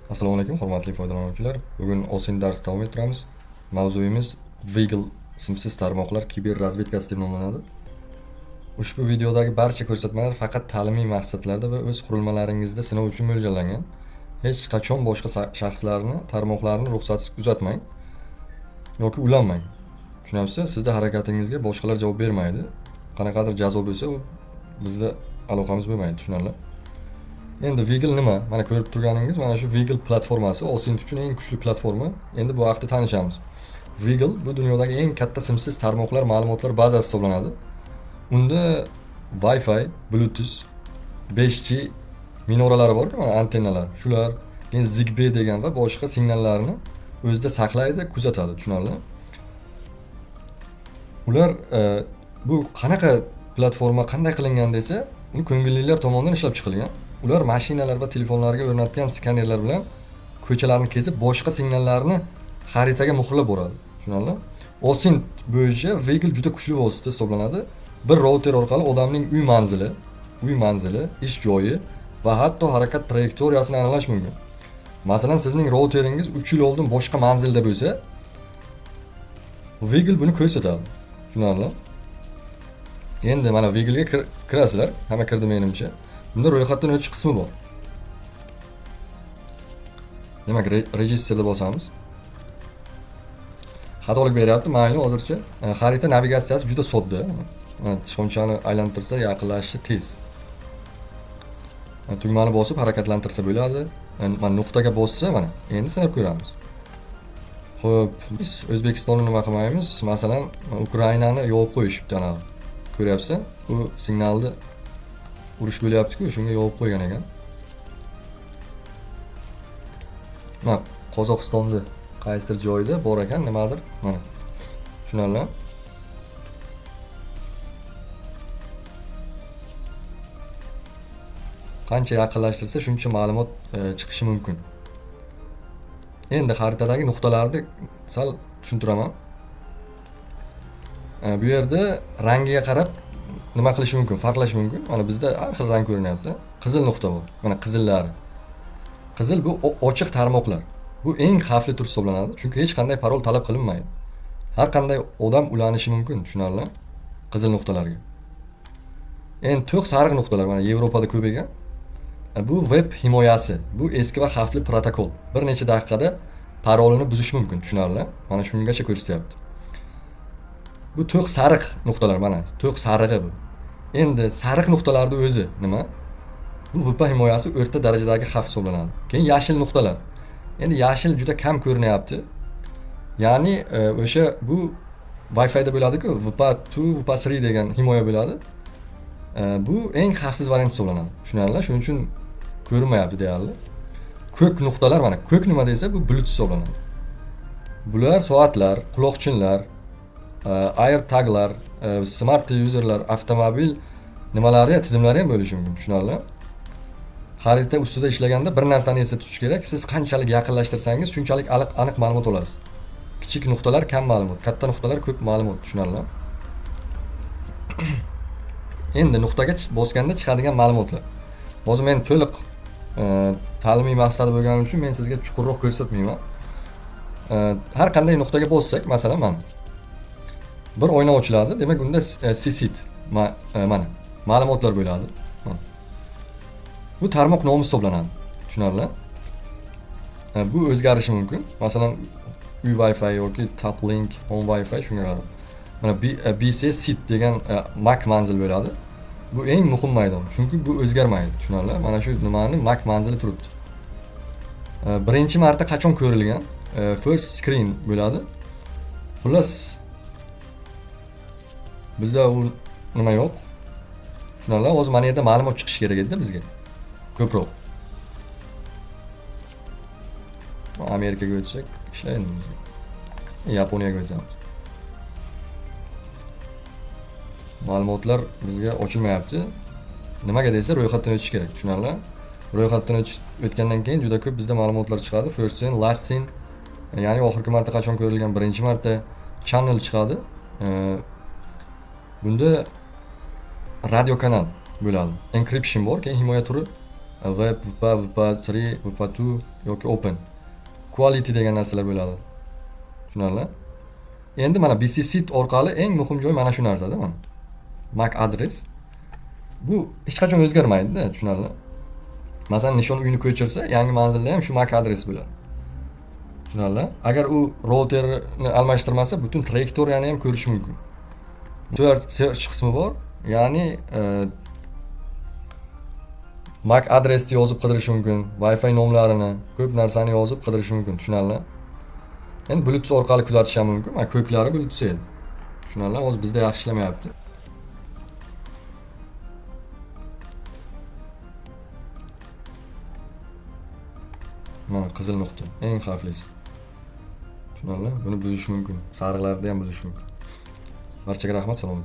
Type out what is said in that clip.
Assalomu alaykum, hurmatli foydalanuvchilar. Bugun Osin dars davom ettiramiz. Mavzuyimiz Weagle simsiz tarmoqlar kiber razvedkasi deb nomlanadi. Ushbu videodagi barcha ko'rsatmalar faqat ta'limiy maqsadlarda va o'z qurilmalaringizda sinov uchun mo'ljallangan. Hech qachon boshqa shaxslarni tarmoqlarni ruxsatsiz kuzatmang yoki ulanmang. Tushunamsiz? Sizda harakatingizga boshqalar javob bermaydi. Qanaqadir jazo bo'lsa, u bizda aloqamiz bo'lmaydi, tushunarli? Endi Weagle nima? Mana ko'rib turganingiz mana shu Weagle platformasi Osint uchun eng kuchli platforma. Endi bu haqda tanishamiz. Weagle bu dunyodagi eng katta simsiz tarmoqlar ma'lumotlar bazasi hisoblanadi. Unda Wi-Fi, Bluetooth, 5G minoralari bor-ku, mana antennalar. Shular, keyin Zigbee degan va boshqa signallarni o'zida saqlaydi, kuzatadi, tushunarli? Ular bu qanaqa platforma qanday qilingan desa, uni ko'ngillilar tomonidan ishlab chiqilgan. Ular mashinalar va telefonlarga o'rnatilgan skanerlar bilan ko'chalarni kezib, boshqa signallarni xaritaga muhrlab boradi. Tushunarli? Osint bo'yicha Weagle juda kuchli vosita hisoblanadi. Bir router orqali odamning uy manzili, ish joyi va hatto harakat trayektoriyasini aniqlash mumkin. Masalan, sizning routeringiz 3 yil oldin boshqa manzilda bo'lsa, Weagle buni ko'rsatadi. Tushunarli? Endi mana Weagle'ga kirasizlar. Hamma kirdi menimcha. Bunda ro'yxatdan o'tish qismi bor. Demak, registrda bosamiz. Xatolik beryapti, mayli, hozircha. Xarita navigatsiyasi juda sodda. Shonchani aylantirsa, yaqinlashishi tez. Tugmani bosib harakatlantirsa bo'ladi. Mana nuqtaga bossa, mana endi sinab ko'ramiz. Xo'p, biz O'zbekistonni nima qilmaymiz? Masalan, Ukrainani yopib qo'yishibdi ana. Ko'ryapsan? Bu signalni urush bo'lyapti-ku, shunga yopib qo'ygan ekan. Mana Qozog'istonda qaysidir joyda bor ekan nimadir, mana. Tushunarli? Qancha yaqinlashtirsa, shuncha ma'lumot chiqishi mumkin. Endi xaritadagi nuqtalarni sal tushuntiraman. Bu yerda rangiga qarab nima qilish mumkin, farqlash mumkin. Mana bizda har xil rang ko'rinyapti. Qizil nuqta bor. Mana qizillari. Qizil bu ochiq tarmoqlar. Bu eng xavfli tur hisoblanadi, chunki hech qanday parol talab qilinmaydi. Har qanday odam ulanishi mumkin, tushunarli? Qizil nuqtalarga. Endi to'q sariq nuqtalar mana Yevropada ko'paygan. Bu web himoyasi. Bu eski va xavfli protokol. Bir necha daqiqada parolini buzish mumkin, tushunarli? Mana shungacha ko'rsatyapti. Bu to'q sariq nuqtalar mana, to'q sarig'i bu. Endi sariq nuqtalarning o'zi nima? Bu VPN himoyasi o'rta darajadagi xavf hisoblanadi. Keyin yashil nuqtalar. Endi yashil juda kam ko'rinyapti. Ya'ni o'sha bu Wi-Fi da bo'ladi-ku, VPN2, VPN3 degan himoya bo'ladi. Bu eng xavfsiz variant hisoblanadi. Tushunarli? Shuning uchun ko'rinmayapti deyarli. Ko'k nuqtalar mana, ko'k nima desa bu Bluetooth hisoblanadi. Bular soatlar, quloqchinlar, AirTaglar, smart televizorlar, avtomobil nimalari, tizimlari ham bo'lishi mumkin, tushunarli? Xarita ustida ishlaganda bir narsani esda tutish kerak. Siz qanchalik yaqinlashtirsangiz, shunchalik aniq ma'lumot olasiz. Kichik nuqtalar kam ma'lumot, katta nuqtalar ko'p ma'lumot, tushunarli? Endi nuqtaga bosganda chiqadigan ma'lumotlar. Hozir men to'liq ta'limiy maqsadi bo'lgani uchun men sizga chuqurroq ko'rsatmayman. Har qanday nuqtaga bossak, masalan, mana bir oyna ochiladi. Demak, unda CSIT mana ma'lumotlar bo'ladi. Bu tarmoq nomi hisoblanadi. Tushunarli? Bu o'zgarishi mumkin. Masalan, uy Wi-Fi yoki Top Link, Home Wi-Fi shunga qarab. Mana BC sit degan MAC manzil bo'ladi. Bu eng muhim maydon. Chunki bu o'zgarmaydi. Tushunarli? Mana shu nimani MAC manzili turibdi. Birinchi marta qachon ko'rilgan? First screen bo'ladi. Xullas, bizda u nima yo'q. Tushunarli? Hozir mana yerda ma'lumot chiqishi kerak edi bizga. Ko'proq. Amerikaga o'tsak, ishlaydi. Yaponiyaga o'tamiz. Ma'lumotlar bizga ochilmayapti. Nimaga desa, ro'yxatdan o'tish kerak, tushunarli? Ro'yxatdan o'tgandan keyin juda ko'p bizda ma'lumotlar chiqadi. First scene, last scene, ya'ni oxirgi marta qachon ko'rilgan, birinchi marta channel chiqadi. Bunda radio kanal bo'ladi. Encryption bor, keyin himoya turi web, wp3, wp2 yoki open. Quality degan narsalar bo'ladi. Tushunarli? Endi mana BCSeed orqali eng muhim joy mana shu narsada mana. MAC adres. Bu hech qachon o'zgarmaydi-da, tushunarli? Masalan, nishon uyini ko'chirsa, yangi manzilda ham shu MAC adres bo'ladi. Tushunarli? Agar u routerni almashtirmasa, butun trayektoriyani ham ko'rish mumkin. Search qismi bor. Ya'ni MAC adresni yozib qidirish mumkin, Wi-Fi nomlarini, ko'p narsani yozib qidirish mumkin, tushunarli? Endi Bluetooth orqali kuzatish ham mumkin. Mana ko'klari Bluetooth edi. Tushunarli? Hozir bizda yaxshi ishlamayapti. Mana qizil nuqta, eng xavflisi. Tushunarli? Buni buzish mumkin. Sariqlarni ham buzish mumkin. Barchaga rahmat, salom.